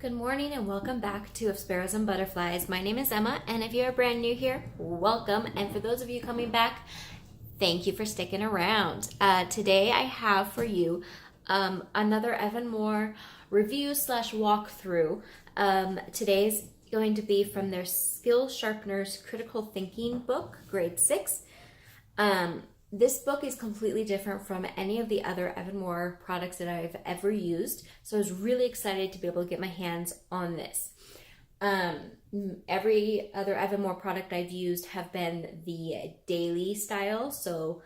Good morning and welcome back to Of Sparrows and Butterflies. My name is Emma, and if you're brand new here, welcome. And for those of you coming back, thank you for sticking around. Today I have for you another Evan-Moor review slash walkthrough. Today's going to be from their Skill Sharpeners Critical Thinking book, grade 6. This book is completely different from any of the other Evan-Moor products that I've ever used, so I was really excited to be able to get my hands on this. Every other Evan-Moor product I've used have been the daily style, so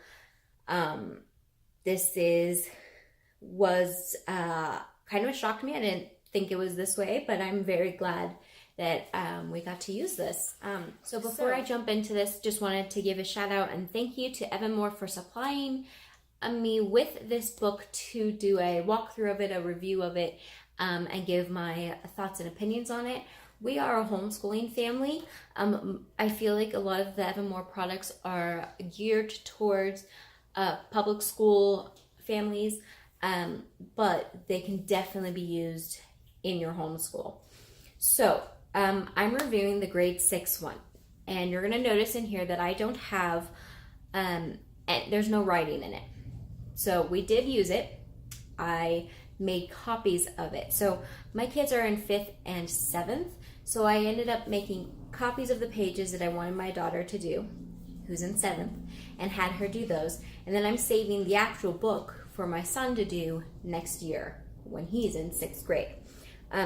this was kind of a shock to me. I didn't think it was this way, but I'm very glad that we got to use this. So before I jump into this, just wanted to give a shout out and thank you to Evan-Moor for supplying me with this book to do a walkthrough of it, a review of it, and give my thoughts and opinions on it. We are a homeschooling family. I feel like a lot of the Evan-Moor products are geared towards public school families, but they can definitely be used in your homeschool. So I'm reviewing the grade 6 one, and you're going to notice in here that I don't have, there's no writing in it. So we did use it. I made copies of it. So my kids are in 5th and 7th, so I ended up making copies of the pages that I wanted my daughter to do, who's in 7th, and had her do those. And then I'm saving the actual book for my son to do next year when he's in 6th grade.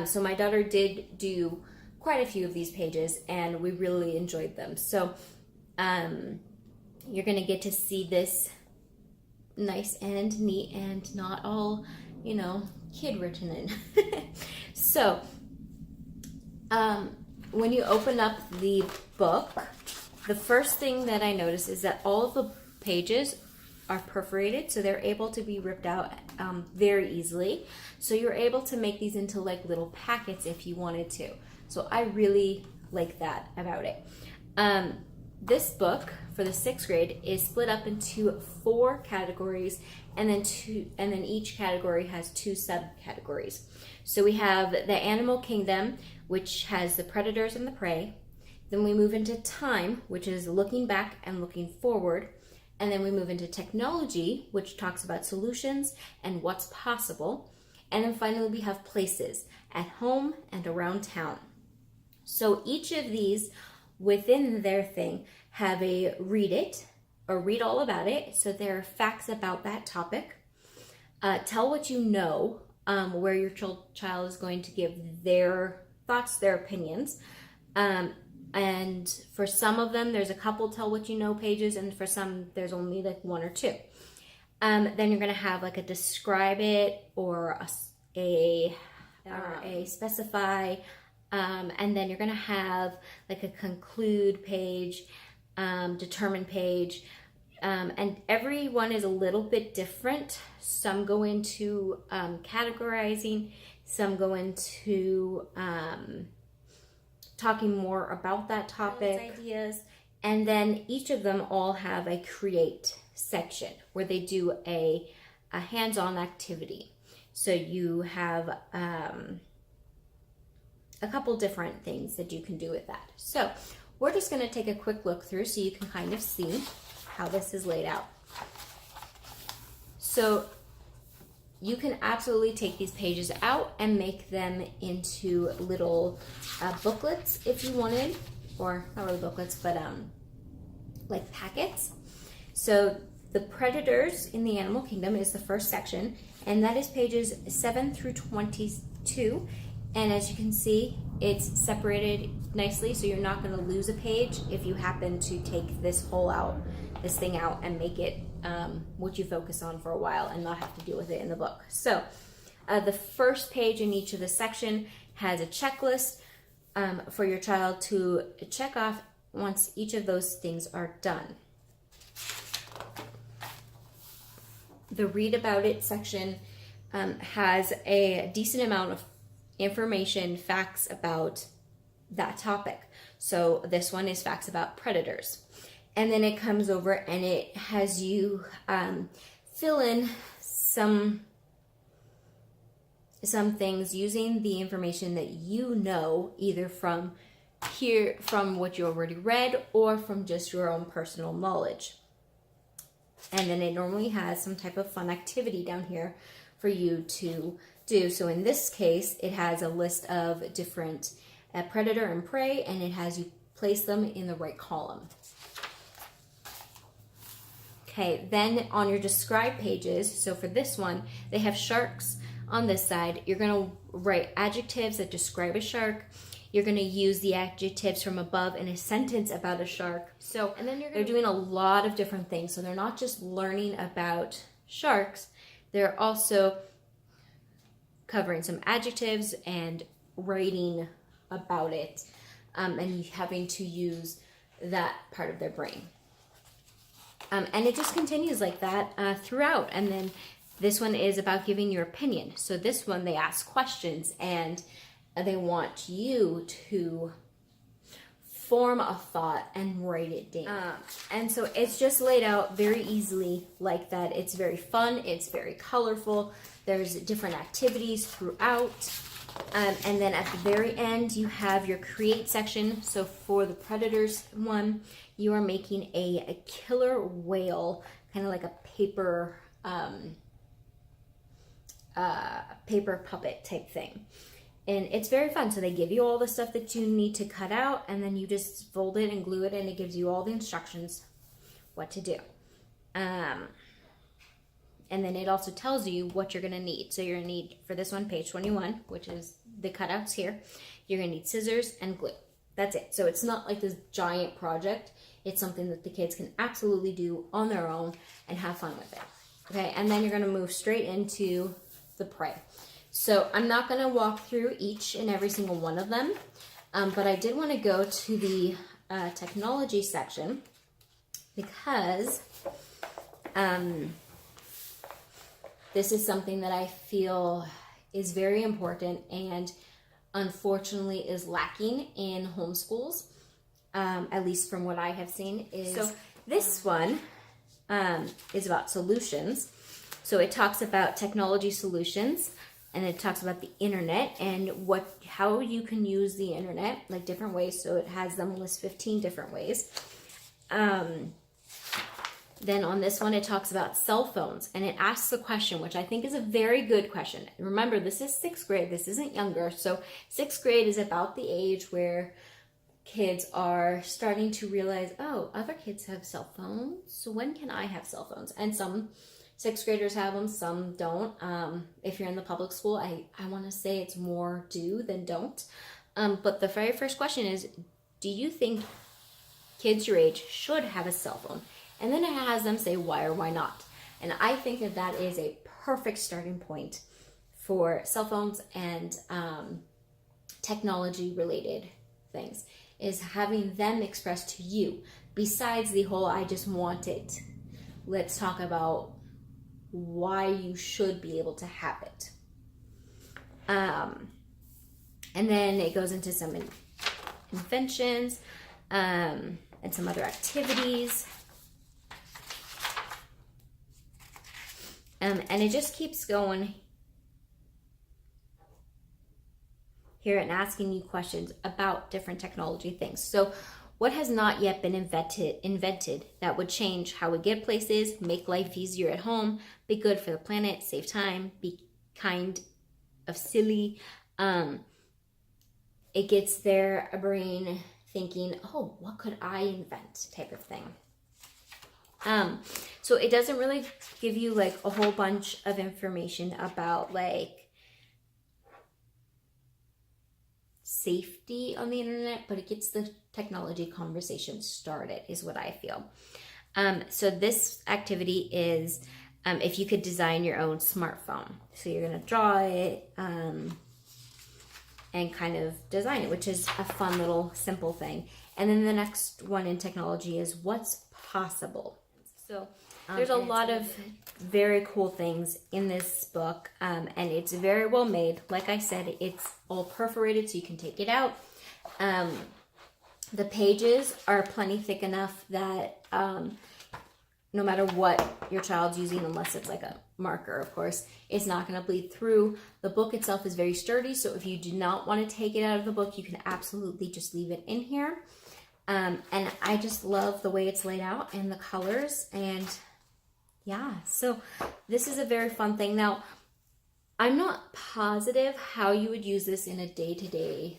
So my daughter did do quite a few of these pages, and we really enjoyed them. So you're going to get to see this nice and neat and not all, kid written in. So when you open up the book, the first thing that I noticed is that all of the pages are perforated, so they're able to be ripped out very easily. So you're able to make these into like little packets if you wanted to. So I really like that about it. This book for the 6th grade is split up into 4 categories, and then each category has 2 subcategories. So we have the animal kingdom, which has the predators and the prey. Then we move into time, which is looking back and looking forward. And then we move into technology, which talks about solutions and what's possible. And then finally we have places, at home and around town. So each of these within their thing have a read it or read all about it. So there are facts about that topic. Tell what you know, where your child is going to give their thoughts, their opinions. And for some of them, there's a couple tell what you know pages, and for some, there's only like 1 or 2. Then you're going to have like a describe it or a specify, and then you're going to have like a conclude page, determine page, and every one is a little bit different. Some go into categorizing, some go into talking more about that topic, ideas, and then each of them all have a create section where they do a hands-on activity. So you have a couple different things that you can do with that. So we're just going to take a quick look through so you can kind of see how this is laid out. So you can absolutely take these pages out and make them into little booklets if you wanted, or not really booklets, but like packets. So the predators in the animal kingdom is the first section, and that is pages 7 through 22. And as you can see, it's separated nicely, so you're not going to lose a page if you happen to take this thing out and make it what you focus on for a while and not have to deal with it in the book. So the first page in each of the section has a checklist for your child to check off once each of those things are done. The read about it section has a decent amount of information, facts about that topic. So this one is facts about predators. And then it comes over and it has you fill in some some things using the information that you know, either from here, from what you already read, or from just your own personal knowledge. And then it normally has some type of fun activity down here for you to do. So in this case, it has a list of different predator and prey, and it has you place them in the right column. Okay, then on your describe pages, so for this one, they have sharks on this side. You're going to write adjectives that describe a shark. You're going to use the adjectives from above in a sentence about a shark. So, and then they're doing a lot of different things. So they're not just learning about sharks, they're also covering some adjectives and writing about it, and having to use that part of their brain. And it just continues like that throughout. And then this one is about giving your opinion. So this one, they ask questions and they want you to form a thought and write it down. And so it's just laid out very easily like that. It's very fun. It's very colorful. There's different activities throughout. And then at the very end, you have your create section. So for the predators one, you are making a killer whale, kind of like a paper puppet type thing. And it's very fun. So they give you all the stuff that you need to cut out, and then you just fold it and glue it, and it gives you all the instructions what to do. And then it also tells you what you're going to need. So you're going to need, for this one, page 21, which is the cutouts here, you're going to need scissors and glue. That's it. So it's not like this giant project. It's something that the kids can absolutely do on their own and have fun with it. Okay, and then you're going to move straight into the prey. So I'm not going to walk through each and every single one of them, but I did want to go to the technology section because this is something that I feel is very important and unfortunately is lacking in homeschools, at least from what I have seen. So this one is about solutions. So it talks about technology solutions, and it talks about the internet and how you can use the internet, like different ways. So it has them list 15 different ways. Then on this one, it talks about cell phones, and it asks a question, which I think is a very good question. Remember, this is 6th grade. This isn't younger. So 6th grade is about the age where kids are starting to realize, oh, other kids have cell phones. So when can I have cell phones? And some 6th graders have them, some don't. If you're in the public school, I want to say it's more do than don't. But the very first question is, do you think kids your age should have a cell phone? And then it has them say why or why not. And I think that that is a perfect starting point for cell phones and technology related things, is having them express to you, besides the whole I just want it, let's talk about why you should be able to have it. And then it goes into some inventions and some other activities. And it just keeps going here and asking you questions about different technology things. So what has not yet been invented that would change how we get places, make life easier at home, be good for the planet, save time, be kind of silly. It gets their brain thinking, oh, what could I invent type of thing. So it doesn't really give you like a whole bunch of information about like safety on the internet, but it gets the technology conversation started, is what I feel. So this activity is if you could design your own smartphone. So you're going to draw it and kind of design it, which is a fun little simple thing. And then the next one in technology is what's possible. So there's a lot of very cool things in this book, and it's very well made. Like I said, it's all perforated so you can take it out. The pages are plenty thick enough that no matter what your child's using, unless it's like a marker, of course, it's not going to bleed through. The book itself is very sturdy, so if you do not want to take it out of the book, you can absolutely just leave it in here. And I just love the way it's laid out and the colors, and yeah, so this is a very fun thing. Now, I'm not positive how you would use this in a day-to-day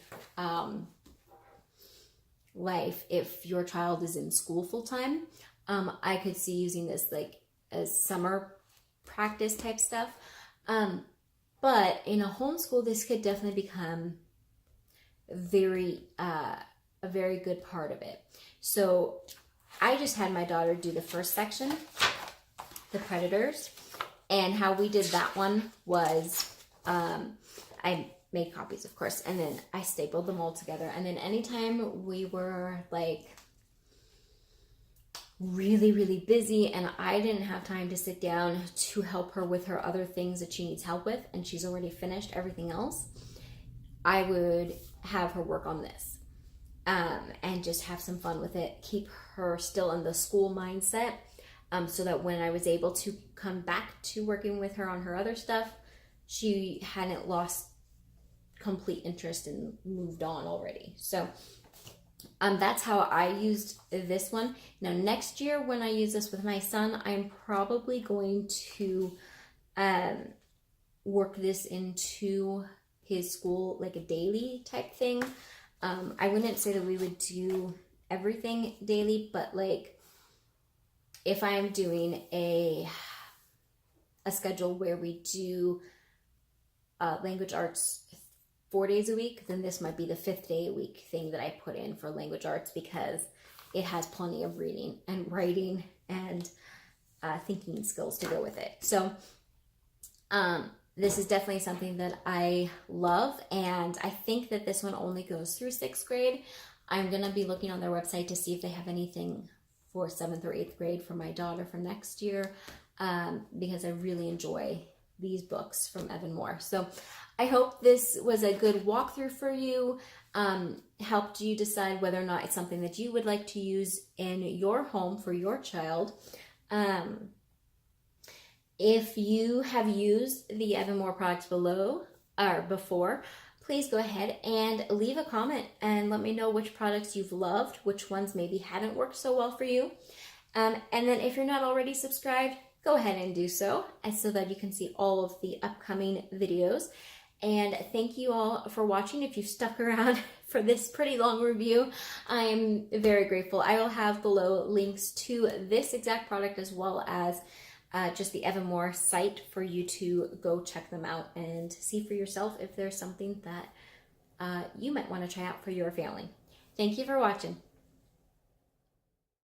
life if your child is in school full-time. I could see using this like as summer practice type stuff. But in a homeschool, this could definitely become a very good part of it. So I just had my daughter do the first section, the predators, and how we did that one was I made copies, of course, and then I stapled them all together. And then anytime we were like really, really busy and I didn't have time to sit down to help her with her other things that she needs help with, and she's already finished everything else, I would have her work on this and just have some fun with it, keep her still in the school mindset, so that when I was able to come back to working with her on her other stuff, she hadn't lost complete interest and moved on already. So that's how I used this one. Now next year when I use this with my son, I'm probably going to work this into his school, like a daily type thing. I wouldn't say that we would do everything daily, but like if I'm doing a schedule where we do language arts 4 days a week, then this might be the 5th day a week thing that I put in for language arts, because it has plenty of reading and writing and thinking skills to go with it. So this is definitely something that I love, and I think that this one only goes through 6th grade. I'm going to be looking on their website to see if they have anything for 7th or 8th grade for my daughter for next year, because I really enjoy these books from Evan-Moor. So I hope this was a good walkthrough for you, helped you decide whether or not it's something that you would like to use in your home for your child. If you have used the Evan-Moor products before, please go ahead and leave a comment and let me know which products you've loved, which ones maybe hadn't worked so well for you. And then if you're not already subscribed, go ahead and do so, and so that you can see all of the upcoming videos. And thank you all for watching. If you've stuck around for this pretty long review, I am very grateful. I will have below links to this exact product as well as just the Evan-Moor site for you to go check them out and see for yourself if there's something that you might want to try out for your family. Thank you for watching.